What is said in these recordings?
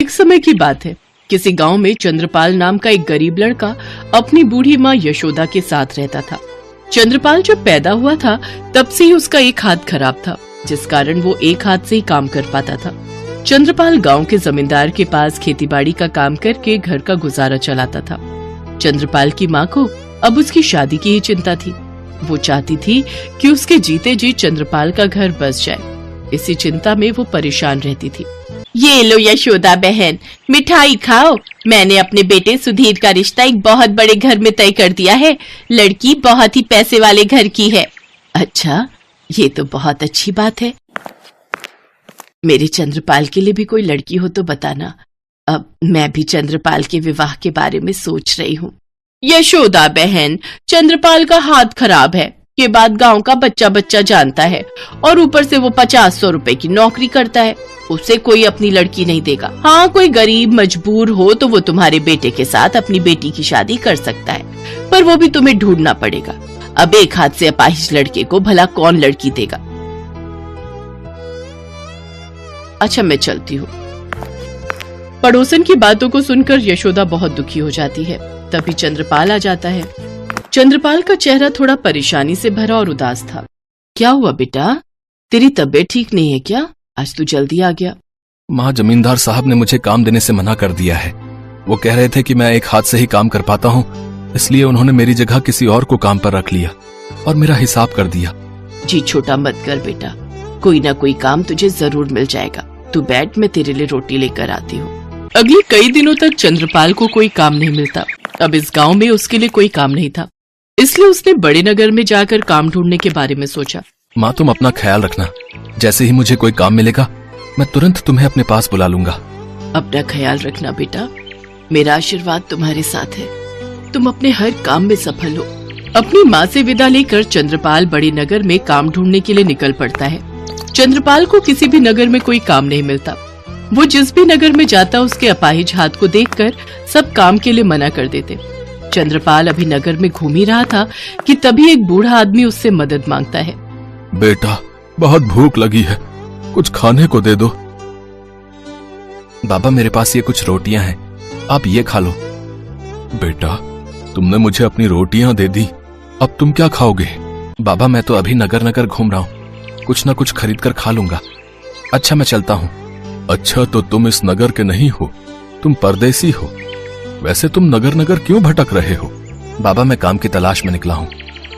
एक समय की बात है। किसी गांव में चंद्रपाल नाम का एक गरीब लड़का अपनी बूढ़ी माँ यशोदा के साथ रहता था। चंद्रपाल जब पैदा हुआ था तब से ही उसका एक हाथ खराब था, जिस कारण वो एक हाथ से ही काम कर पाता था। चंद्रपाल गांव के जमींदार के पास खेतीबाड़ी का काम करके घर का गुजारा चलाता था। चंद्रपाल की माँ को अब उसकी शादी की ही चिंता थी। वो चाहती थी कि उसके जीते जी चंद्रपाल का घर बस जाए। इसी चिंता में वो परेशान रहती थी। ये लो यशोदा बहन, मिठाई खाओ। मैंने अपने बेटे सुधीर का रिश्ता एक बहुत बड़े घर में तय कर दिया है। लड़की बहुत ही पैसे वाले घर की है। अच्छा, ये तो बहुत अच्छी बात है। मेरे चंद्रपाल के लिए भी कोई लड़की हो तो बताना। अब मैं भी चंद्रपाल के विवाह के बारे में सोच रही हूँ। यशोदा बहन, चंद्रपाल का हाथ खराब है, ये बात गांव का बच्चा बच्चा जानता है। और ऊपर से वो 50-100 रुपए की नौकरी करता है। उसे कोई अपनी लड़की नहीं देगा। हाँ, कोई गरीब मजबूर हो तो वो तुम्हारे बेटे के साथ अपनी बेटी की शादी कर सकता है, पर वो भी तुम्हें ढूंढना पड़ेगा। अब एक हाथ से अपाहिज लड़के को भला कौन लड़की देगा। अच्छा, मैं चलती हूँ। पड़ोसन की बातों को सुनकर यशोदा बहुत दुखी हो जाती है। तभी चंद्रपाल आ जाता है। चंद्रपाल का चेहरा थोड़ा परेशानी से भरा और उदास था। क्या हुआ बेटा, तेरी तबीयत ठीक नहीं है क्या? आज तू जल्दी आ गया। माँ, जमींदार साहब ने मुझे काम देने से मना कर दिया है। वो कह रहे थे कि मैं एक हाथ से ही काम कर पाता हूँ, इसलिए उन्होंने मेरी जगह किसी और को काम पर रख लिया और मेरा हिसाब कर दिया। जी छोटा मत कर बेटा, कोई ना कोई काम तुझे जरूर मिल जाएगा। तू बैठ, मैं तेरे लिए रोटी लेकर आती हूँ। अगले कई दिनों तक चंद्रपाल को कोई काम नहीं मिलता। अब इस गांव में उसके लिए कोई काम नहीं था, इसलिए उसने बड़े नगर में जाकर काम ढूंढने के बारे में सोचा। माँ, तुम अपना ख्याल रखना। जैसे ही मुझे कोई काम मिलेगा मैं तुरंत तुम्हें अपने पास बुला लूंगा। अपना ख्याल रखना बेटा, मेरा आशीर्वाद तुम्हारे साथ है। तुम अपने हर काम में सफल हो। अपनी माँ से विदा लेकर चंद्रपाल बड़े नगर में काम ढूंढने के लिए निकल पड़ता है। चंद्रपाल को किसी भी नगर में कोई काम नहीं मिलता। वो जिस भी नगर में जाता उसके अपाहिज हाथ को देखकर सब काम के लिए मना कर देते। चंद्रपाल अभी नगर में घूम ही रहा था कि तभी एक बूढ़ा आदमी उससे मदद मांगता है। बेटा, बहुत भूख लगी है, कुछ खाने को दे दो। बाबा, मेरे पास ये कुछ रोटियां हैं, आप ये खा लो। बेटा, तुमने मुझे अपनी रोटियां दे दी, अब तुम क्या खाओगे? बाबा, मैं तो अभी नगर नगर घूम रहा हूँ, कुछ न कुछ खरीद कर खा लूंगा। अच्छा, मैं चलता हूँ। अच्छा, तो तुम इस नगर के नहीं हो, तुम परदेसी हो। वैसे तुम नगर नगर क्यों भटक रहे हो? बाबा, मैं काम की तलाश में निकला हूँ।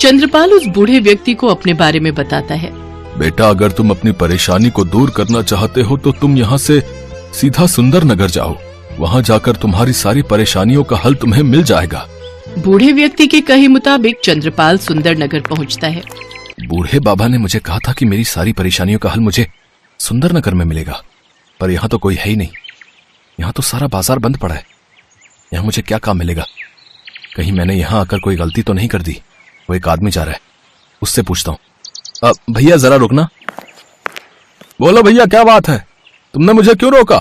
चंद्रपाल उस बूढ़े व्यक्ति को अपने बारे में बताता है। बेटा, अगर तुम अपनी परेशानी को दूर करना चाहते हो तो तुम यहाँ से सीधा सुंदर नगर जाओ। वहाँ जाकर तुम्हारी सारी परेशानियों का हल तुम्हें मिल जाएगा। बूढ़े व्यक्ति के कहे मुताबिक चंद्रपाल सुंदर नगर पहुँचता है। बूढ़े बाबा ने मुझे कहा था कि मेरी सारी परेशानियों का हल मुझे सुंदर नगर में मिलेगा, पर यहाँ तो कोई है ही नहीं। यहाँ तो सारा बाजार बंद पड़ा है। यहाँ मुझे क्या काम मिलेगा? कहीं मैंने यहाँ आकर कोई गलती तो नहीं कर दी? वो एक आदमी जा रहा है, उससे पूछता हूँ। भैया, जरा रुकना। बोलो भैया, क्या बात है? तुमने मुझे क्यों रोका?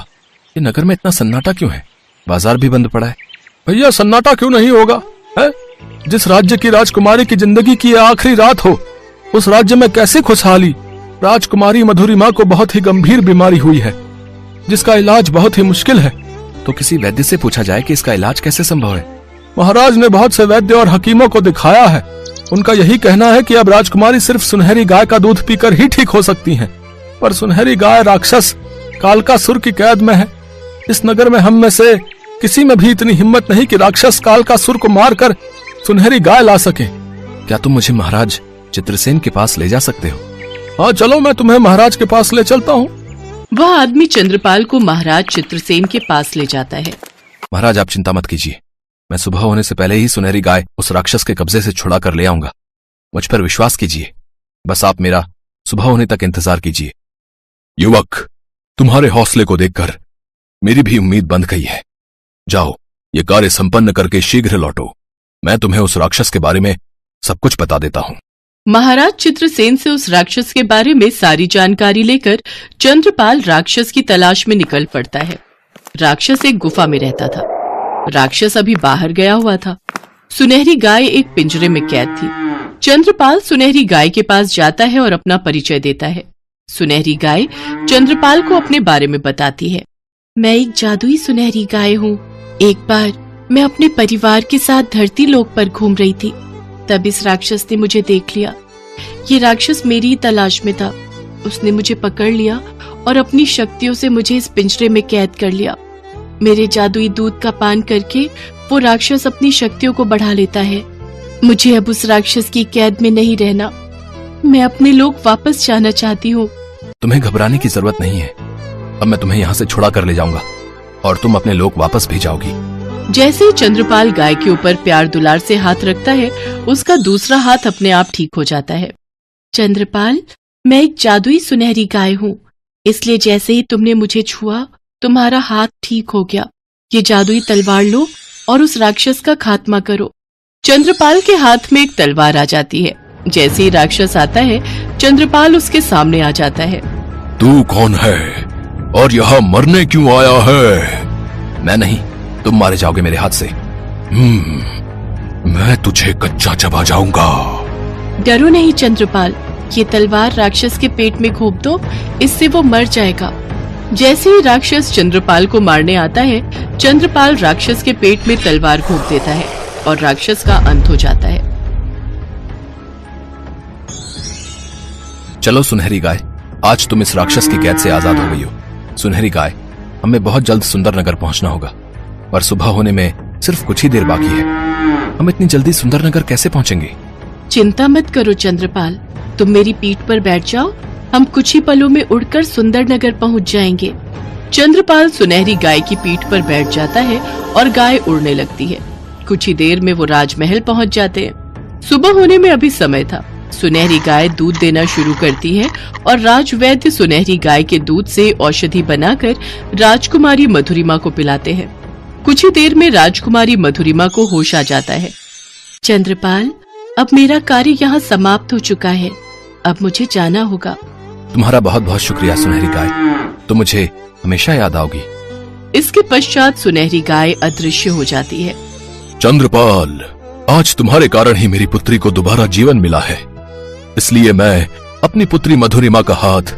ये नगर में इतना सन्नाटा क्यों है? बाजार भी बंद पड़ा है। भैया, सन्नाटा क्यों नहीं होगा है? जिस राज्य की राजकुमारी की जिंदगी की आखिरी रात हो, उस राज्य में कैसी खुशहाली। राजकुमारी मधुरिमा को बहुत ही गंभीर बीमारी हुई है, जिसका इलाज बहुत ही मुश्किल है। तो किसी वैद्य से पूछा जाए कि इसका इलाज कैसे संभव है। महाराज ने बहुत से वैद्य और हकीमों को दिखाया है। उनका यही कहना है कि अब राजकुमारी सिर्फ सुनहरी गाय का दूध पीकर ही ठीक हो सकती हैं। पर सुनहरी गाय राक्षस कालकासुर की कैद में है। इस नगर में हम में से किसी में भी इतनी हिम्मत नहीं कि राक्षस कालकासुर को मारकर सुनहरी गाय ला सके। क्या तुम मुझे महाराज चित्रसेन के पास ले जा सकते हो? हाँ, चलो, मैं तुम्हें महाराज के पास ले चलता हूँ। वह आदमी चंद्रपाल को महाराज चित्रसेन के पास ले जाता है। महाराज, आप चिंता मत कीजिए, मैं सुबह होने से पहले ही सुनहरी गाय उस राक्षस के कब्जे से छुड़ा कर ले आऊंगा। मुझ पर विश्वास कीजिए, बस आप मेरा सुबह होने तक इंतजार कीजिए। युवक, तुम्हारे हौसले को देखकर मेरी भी उम्मीद बंध गई है। जाओ, ये कार्य संपन्न करके शीघ्र लौटो। मैं तुम्हें उस राक्षस के बारे में सब कुछ बता देता हूँ। महाराज चित्रसेन से उस राक्षस के बारे में सारी जानकारी लेकर चंद्रपाल राक्षस की तलाश में निकल पड़ता है। राक्षस एक गुफा में रहता था। राक्षस अभी बाहर गया हुआ था। सुनहरी गाय एक पिंजरे में कैद थी। चंद्रपाल सुनहरी गाय के पास जाता है और अपना परिचय देता है। सुनहरी गाय चंद्रपाल को अपने बारे में बताती है। मैं एक जादुई सुनहरी गाय हूँ। एक बार मैं अपने परिवार के साथ धरती लोक पर घूम रही थी, तब इस राक्षस ने मुझे देख लिया। ये राक्षस मेरी ही तलाश में था। उसने मुझे पकड़ लिया और अपनी शक्तियों से मुझे इस पिंजरे में कैद कर लिया। मेरे जादुई दूध का पान करके वो राक्षस अपनी शक्तियों को बढ़ा लेता है। मुझे अब उस राक्षस की कैद में नहीं रहना। मैं अपने लोक वापस जाना चाहती हूँ। तुम्हें घबराने की जरूरत नहीं है। अब मैं तुम्हें यहाँ से छुड़ा कर ले जाऊंगा और तुम अपने लोक वापस भी जाओगी। जैसे ही चंद्रपाल गाय के ऊपर प्यार दुलार से हाथ रखता है, उसका दूसरा हाथ अपने आप ठीक हो जाता है। चंद्रपाल, मैं एक जादुई सुनहरी गाय हूँ, इसलिए जैसे ही तुमने मुझे छुआ तुम्हारा हाथ ठीक हो गया। ये जादुई तलवार लो और उस राक्षस का खात्मा करो। चंद्रपाल के हाथ में एक तलवार आ जाती है। जैसे ही राक्षस आता है, चंद्रपाल उसके सामने आ जाता है। तू कौन है और यहाँ मरने क्यों आया है? मैं नहीं, तुम मारे जाओगे मेरे हाथ से। मैं तुझे कच्चा चबा जाऊंगा। डरो नहीं चंद्रपाल, ये तलवार राक्षस के पेट में घोंप दो, इससे वो मर जाएगा। जैसे ही राक्षस चंद्रपाल को मारने आता है, चंद्रपाल राक्षस के पेट में तलवार घोंप देता है और राक्षस का अंत हो जाता है। चलो सुनहरी गाय, आज तुम इस राक्षस की कैद से आजाद हो गई हो। सुनहरी गाय, हमें बहुत जल्द सुंदर नगर पहुंचना होगा, पर सुबह होने में सिर्फ कुछ ही देर बाकी है। हम इतनी जल्दी सुंदर नगर कैसे पहुंचेंगे? चिंता मत करो चंद्रपाल, तुम मेरी पीठ पर बैठ जाओ, हम कुछ ही पलों में उड़कर सुंदर नगर पहुंच जाएंगे। चंद्रपाल सुनहरी गाय की पीठ पर बैठ जाता है और गाय उड़ने लगती है। कुछ ही देर में वो राजमहल पहुंच जाते हैं। सुबह होने में अभी समय था। सुनहरी गाय दूध देना शुरू करती है और राजवैद्य सुनहरी गाय के दूध से औषधि बनाकर राजकुमारी मधुरिमा को पिलाते हैं। कुछ ही देर में राजकुमारी मधुरिमा को होश आ जाता है। चंद्रपाल, अब मेरा कार्य यहाँ समाप्त हो चुका है, अब मुझे जाना होगा। तुम्हारा बहुत बहुत शुक्रिया सुनहरी गाय, तुम मुझे हमेशा याद आओगी। इसके पश्चात सुनहरी गाय अदृश्य हो जाती है। चंद्रपाल, आज तुम्हारे कारण ही मेरी पुत्री को दोबारा जीवन मिला है, इसलिए मैं अपनी पुत्री मधुरिमा का हाथ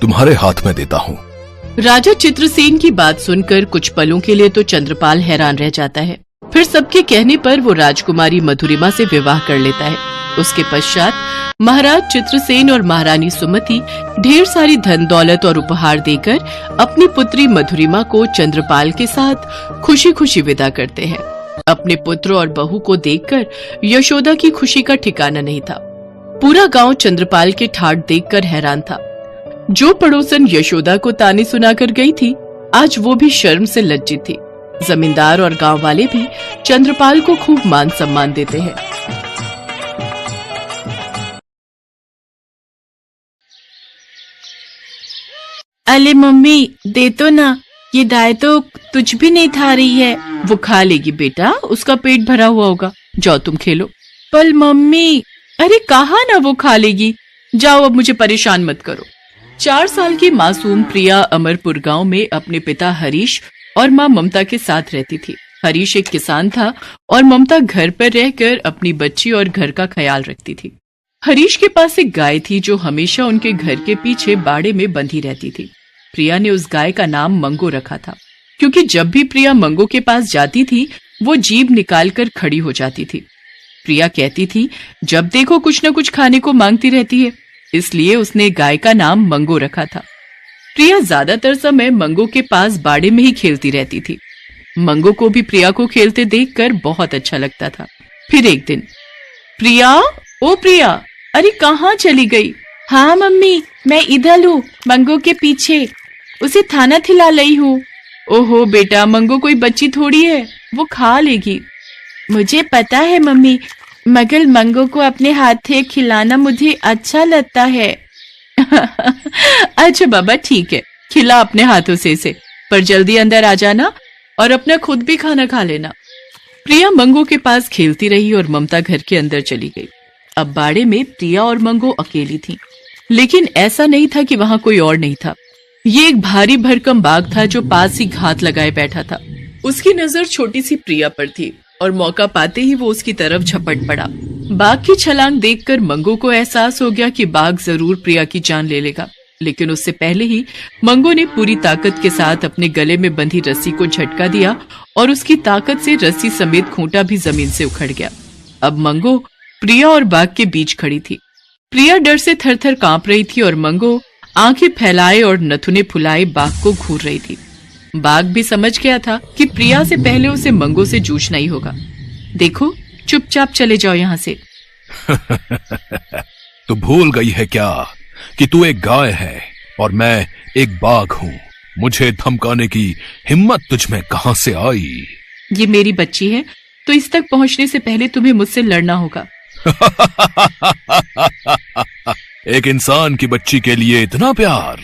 तुम्हारे हाथ में देता हूँ। राजा चित्रसेन की बात सुनकर कुछ पलों के लिए तो चंद्रपाल हैरान रह जाता है। फिर सबके कहने पर वो राजकुमारी मधुरिमा से विवाह कर लेता है। उसके पश्चात महाराज चित्रसेन और महारानी सुमति ढेर सारी धन दौलत और उपहार देकर अपनी पुत्री मधुरिमा को चंद्रपाल के साथ खुशी खुशी विदा करते हैं। अपने पुत्र और बहू को देखकर यशोदा की खुशी का ठिकाना नहीं था। पूरा गांव चंद्रपाल के ठाठ देखकर हैरान था। जो पड़ोसन यशोदा को ताने सुनाकर गई थी, आज वो भी शर्म से लज्जित थी। जमींदार और गांव वाले भी चंद्रपाल को खूब मान सम्मान देते हैं। अरे मम्मी, दे तो ना, ये दाय तो तुझ भी नहीं खा रही है। वो खा लेगी बेटा, उसका पेट भरा हुआ होगा। जाओ तुम खेलो। पर मम्मी। अरे कहा ना वो खा लेगी। जाओ, अब मुझे परेशान मत करो। 4 साल की मासूम प्रिया अमरपुर गांव में अपने पिता हरीश और माँ ममता के साथ रहती थी। हरीश एक किसान था और ममता घर पर रहकर अपनी बच्ची और घर का ख्याल रखती थी। हरीश के पास एक गाय थी जो हमेशा उनके घर के पीछे बाड़े में बंधी रहती थी। प्रिया ने उस गाय का नाम मंगो रखा था, क्योंकि जब भी प्रिया मंगो के पास जाती थी, वो जीभ निकालकर खड़ी हो जाती थी। प्रिया कहती थी, जब देखो कुछ न कुछ खाने को मांगती रहती है, इसलिए उसने गाय का नाम मंगो रखा था। प्रिया ज्यादातर समय मंगो के पास बाड़े में ही खेलती रहती थी। मंगो को भी प्रिया को खेलते देखकर बहुत अच्छा लगता था। फिर एक दिन, प्रिया, ओ प्रिया, अरे कहाँ चली गई? हाँ मम्मी, मैं इधर हूँ, मंगो के पीछे, उसे खाना खिला रही हूँ। ओहो बेटा, मंगो कोई बच्ची थोड़ी है, वो खा लेगी। मुझे पता है मम्मी, मगर मंगो को अपने हाथ से खिलाना मुझे अच्छा लगता है। अच्छा बाबा, ठीक है, खिला अपने हाथों से इसे, पर जल्दी अंदर आ जाना और अपना खुद भी खाना खा लेना। प्रिया मंगो के पास खेलती रही और ममता घर के अंदर चली गई। अब बाड़े में प्रिया और मंगो अकेली थी, लेकिन ऐसा नहीं था कि वहां कोई और नहीं था। ये एक भारी भरकम बाघ था जो पास ही घात लगाए बैठा था। उसकी नजर छोटी सी प्रिया पर थी और मौका पाते ही वो उसकी तरफ झपट पड़ा। बाघ की छलांग देखकर मंगो को एहसास हो गया कि बाघ जरूर प्रिया की जान ले लेगा। लेकिन उससे पहले ही मंगो ने पूरी ताकत के साथ अपने गले में बंधी रस्सी को झटका दिया और उसकी ताकत से रस्सी समेत खूंटा भी जमीन से उखड़ गया। अब मंगो प्रिया और बाघ के बीच खड़ी थी। प्रिया डर से थर-थर कांप रही थी और मंगो आंखें फैलाए और नथुने फुलाए बाघ को घूर रही थी। बाघ भी समझ गया था कि प्रिया से पहले उसे मंगो से जूझना ही होगा। देखो, चुपचाप चले जाओ यहाँ से। तू भूल गई है क्या कि तू एक गाय है और मैं एक बाघ हूँ? मुझे धमकाने की हिम्मत तुझ में कहां से आई? ये मेरी बच्ची है, तो इस तक पहुंचने से पहले तुम्हें मुझसे लड़ना होगा। एक इंसान की बच्ची के लिए इतना प्यार,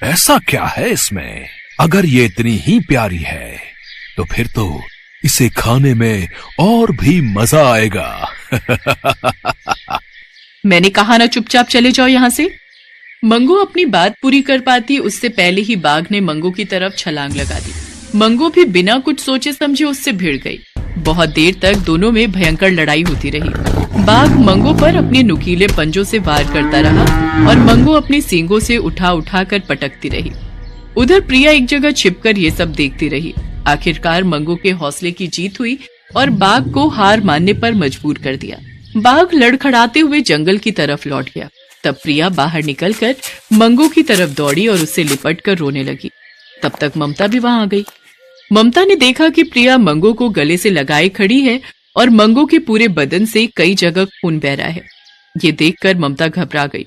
ऐसा क्या है इसमें? अगर ये इतनी ही प्यारी है तो फिर तो इसे खाने में और भी मजा आएगा। मैंने कहा ना, चुपचाप चले जाओ यहाँ से। मंगो अपनी बात पूरी कर पाती उससे पहले ही बाघ ने मंगो की तरफ छलांग लगा दी। मंगो भी बिना कुछ सोचे समझे उससे भिड़ गई। बहुत देर तक दोनों में भयंकर लड़ाई होती रही। बाघ मंगो पर अपने नुकीले पंजों से वार करता रहा और मंगो अपने सींगों से उठा उठा कर पटकती रही। उधर प्रिया एक जगह छिपकर ये सब देखती रही। आखिरकार मंगो के हौसले की जीत हुई और बाघ को हार मानने पर मजबूर कर दिया। बाघ लड़खड़ाते हुए जंगल की तरफ लौट गया। तब प्रिया बाहर निकलकर मंगो की तरफ दौड़ी और उससे लिपटकर रोने लगी। तब तक ममता भी वहां आ गई। ममता ने देखा कि प्रिया मंगो को गले से लगाए खड़ी है और मंगो के पूरे बदन से कई जगह खून बह रहा है। ये देखकर ममता घबरा गई।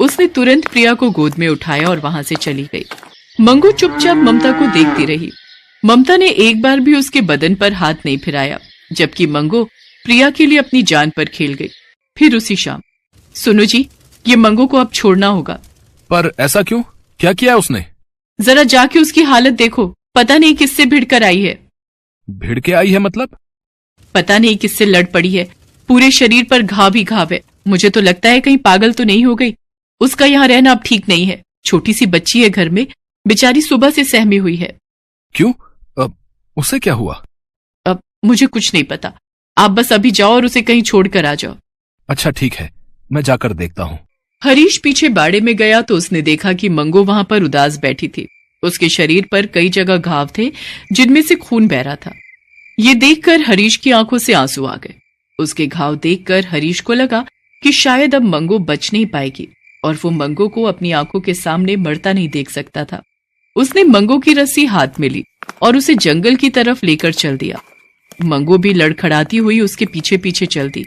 उसने तुरंत प्रिया को गोद में उठाया और वहां से चली गई। मंगो चुपचाप ममता को देखती रही। ममता ने एक बार भी उसके बदन पर हाथ नहीं फिराया, जबकि मंगो प्रिया के लिए अपनी जान पर खेल गई। फिर उसी शाम, सुनो जी, ये मंगो को अब छोड़ना होगा। पर ऐसा क्यों? क्या किया उसने? जरा जाके उसकी हालत देखो। पता नहीं किससे भिड़कर आई है। भिड़ के आई है मतलब? पता नहीं किससे लड़ पड़ी है। पूरे शरीर पर घाव ही घाव है। मुझे तो लगता है कहीं पागल तो नहीं हो गई। उसका यहाँ रहना अब ठीक नहीं है। छोटी सी बच्ची है घर में, बेचारी सुबह से सहमी हुई है। क्यों? उसे क्या हुआ? अब मुझे कुछ नहीं पता। आप बस अभी जाओ और उसे कहीं छोड़ कर आ जाओ। अच्छा ठीक है, मैं जाकर देखता हूँ। हरीश पीछे बाड़े में गया तो उसने देखा कि मंगो वहां पर उदास बैठी थी। उसके शरीर पर कई जगह घाव थे जिनमें से खून बह रहा था। ये देखकर हरीश की आंखों से आंसू आ गए। उसके घाव देखकर हरीश को लगा कि शायद अब मंगो बच नहीं पाएगी और वो मंगो को अपनी आंखों के सामने मरता नहीं देख सकता था। उसने मंगो की रस्सी हाथ में ली और उसे जंगल की तरफ लेकर चल दिया। मंगो भी लड़खड़ाती हुई उसके पीछे पीछे चल दी।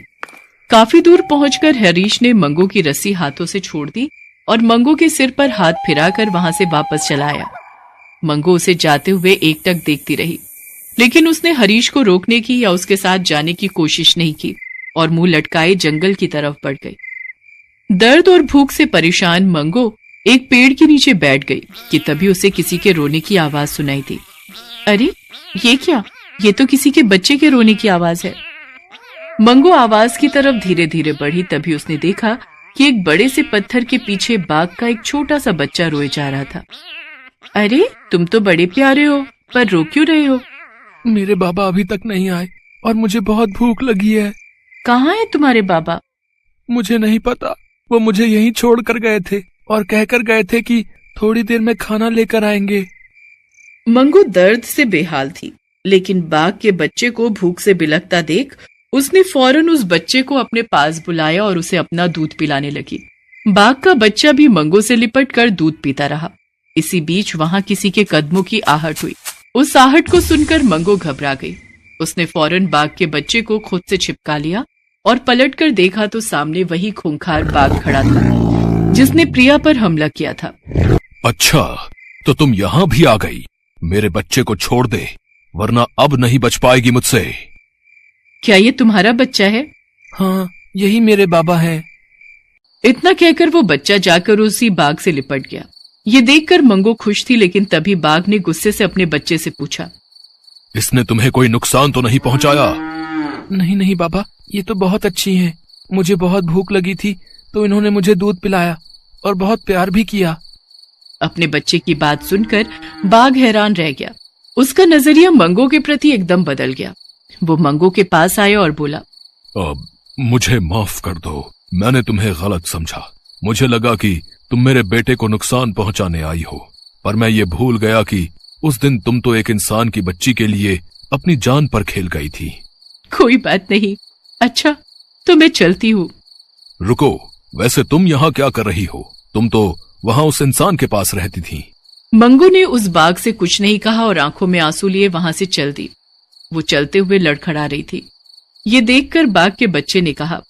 काफी दूर पहुंचकर हरीश ने मंगो की रस्सी हाथों से छोड़ दी और मंगो के सिर पर हाथ फिराकर वहां से वापस चला आया। मंगो उसे जाते हुए एकटक देखती रही, लेकिन उसने हरीश को रोकने की या उसके साथ जाने की कोशिश नहीं की और मुंह लटकाए जंगल की तरफ बढ़ गई। दर्द और भूख से परेशान मंगो एक पेड़ के नीचे बैठ गई कि तभी उसे किसी के रोने की आवाज सुनाई दी। अरे ये क्या? ये तो किसी के बच्चे के रोने की आवाज है। मंगो आवाज की तरफ धीरे धीरे बढ़ी। तभी उसने देखा कि एक बड़े से पत्थर के पीछे बाघ का एक छोटा सा बच्चा रोए जा रहा था। अरे तुम तो बड़े प्यारे हो, पर रो क्यों रहे हो? मेरे बाबा अभी तक नहीं आए और मुझे बहुत भूख लगी है। कहाँ है तुम्हारे बाबा? मुझे नहीं पता, वो मुझे यहीं छोड़ कर गए थे और कहकर गए थे कि थोड़ी देर में खाना लेकर आएंगे। मंगो दर्द से बेहाल थी, लेकिन बाघ के बच्चे को भूख से बिलखता देख उसने फौरन उस बच्चे को अपने पास बुलाया और उसे अपना दूध पिलाने लगी। बाघ का बच्चा भी मंगो से लिपट कर दूध पीता रहा। इसी बीच वहां किसी के कदमों की आहट हुई। उस आहट को सुनकर मंगो घबरा गई। उसने फौरन बाघ के बच्चे को खुद से चिपका लिया और पलटकर देखा तो सामने वही खूंखार बाघ खड़ा था जिसने प्रिया पर हमला किया था। अच्छा, तो तुम यहाँ भी आ गई। मेरे बच्चे को छोड़ दे, वरना अब नहीं बच पाएगी मुझसे। क्या ये तुम्हारा बच्चा है? हाँ, यही मेरे बाबा हैं। इतना कहकर वो बच्चा जाकर उसी बाघ से लिपट गया। ये देखकर मंगो खुश थी, लेकिन तभी बाघ ने गुस्से से अपने बच्चे से पूछा, इसने तुम्हें कोई नुकसान तो नहीं पहुंचाया? नहीं नहीं बाबा, ये तो बहुत अच्छी हैं। मुझे बहुत भूख लगी थी तो इन्होंने मुझे दूध पिलाया और बहुत प्यार भी किया। अपने बच्चे की बात सुनकर बाघ हैरान रह गया। उसका नजरिया मंगो के प्रति एकदम बदल गया। वो मंगो के पास आया और बोला, मुझे माफ कर दो, मैंने तुम्हें गलत समझा। मुझे लगा कि तुम मेरे बेटे को नुकसान पहुंचाने आई हो, पर मैं ये भूल गया कि उस दिन तुम तो एक इंसान की बच्ची के लिए अपनी जान पर खेल गई थी। कोई बात नहीं। अच्छा, तो मैं चलती हूँ। रुको, वैसे तुम यहाँ क्या कर रही हो? तुम तो वहां उस इंसान के पास रहती थी। मंगू ने उस बाघ से कुछ नहीं कहा और आंखों में आंसू लिए वहां से चल दी। वो चलते हुए लड़खड़ा रही थी। ये देखकर बाघ के बच्चे ने कहा,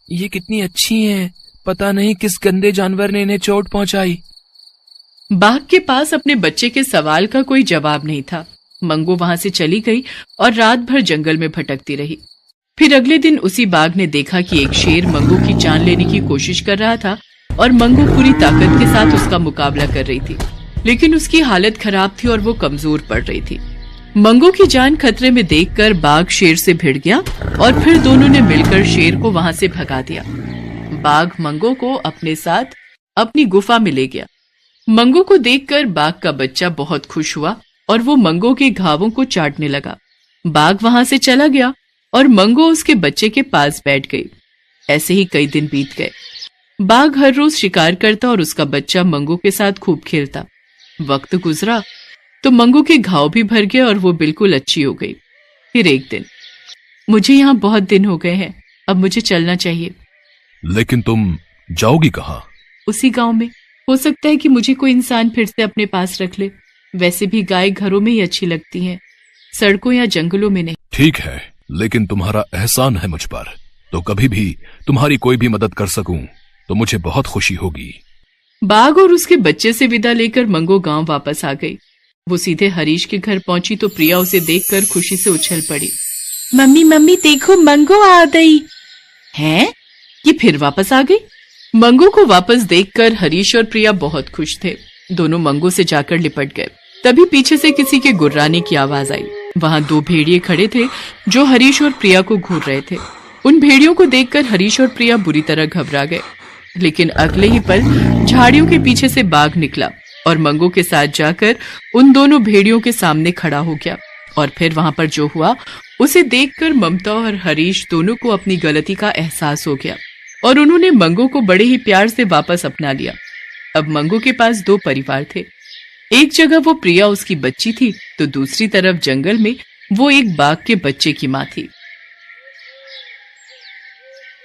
ये कितनी अच्छी हैं, पता नहीं किस गंदे जानवर ने इन्हें चोट पहुंचाई। बाघ के पास अपने बच्चे के सवाल का कोई जवाब नहीं था। मंगू वहां से चली गई और रात भर जंगल में भटकती रही। फिर अगले दिन उसी बाघ ने देखा कि एक शेर मंगू की जान लेने की कोशिश कर रहा था और मंगू पूरी ताकत के साथ उसका मुकाबला कर रही थी, लेकिन उसकी हालत खराब थी और वो कमजोर पड़ रही थी। मंगू की जान खतरे में देखकर बाघ शेर से भिड़ गया और फिर दोनों ने मिलकर शेर को वहां से भगा दिया। बाघ मंगू को अपने साथ अपनी गुफा में ले गया। मंगू को देखकर बाघ का बच्चा बहुत खुश हुआ और वो मंगू के घावों को चाटने लगा। बाघ वहां से चला गया और मंगू उसके बच्चे के पास बैठ गई। ऐसे ही कई दिन बीत गए। बाघ हर रोज शिकार करता और उसका बच्चा मंगू के साथ खूब खेलता। वक्त गुजरा तो मंगू के घाव भी भर गए और वो बिल्कुल अच्छी हो गई। फिर एक दिन, मुझे यहाँ बहुत दिन हो गए हैं, अब मुझे चलना चाहिए। लेकिन तुम जाओगी कहाँ? उसी गांव में। हो सकता है कि मुझे कोई इंसान फिर से अपने पास रख ले। वैसे भी गाय घरों में ही अच्छी लगती हैं, सड़कों या जंगलों में नहीं। ठीक है, लेकिन तुम्हारा एहसान है मुझ पर, तो कभी भी तुम्हारी कोई भी मदद कर सकूं तो मुझे बहुत खुशी होगी। बाघ और उसके बच्चे से विदा लेकर मंगू गांव वापस आ गई। वो सीधे हरीश के घर पहुंची तो प्रिया उसे देखकर खुशी से उछल पड़ी। मम्मी मम्मी देखो, मंगू आ गई। हैं? ये फिर वापस आ गई? मंगू को वापस देखकर हरीश और प्रिया बहुत खुश थे। दोनों मंगू से जाकर लिपट गए। तभी पीछे से किसी के गुर्राने की आवाज आई। वहां दो भेड़िए खड़े थे जो हरीश और प्रिया को घूर रहे थे। उन भेड़ियों को देखकर हरीश और प्रिया बुरी तरह घबरा गए, लेकिन अगले ही पल झाड़ियों के पीछे से बाघ निकला और मंगू के साथ जाकर उन दोनों भेड़ियों के सामने खड़ा हो गया। और फिर वहां पर जो हुआ उसे देखकर ममता और हरीश दोनों को अपनी गलती का एहसास हो गया और उन्होंने मंगू को बड़े ही प्यार से वापस अपना लिया। अब मंगू के पास दो परिवार थे। एक जगह वो प्रिया उसकी बच्ची थी तो दूसरी तरफ जंगल में वो एक बाघ के बच्चे की माँ थी।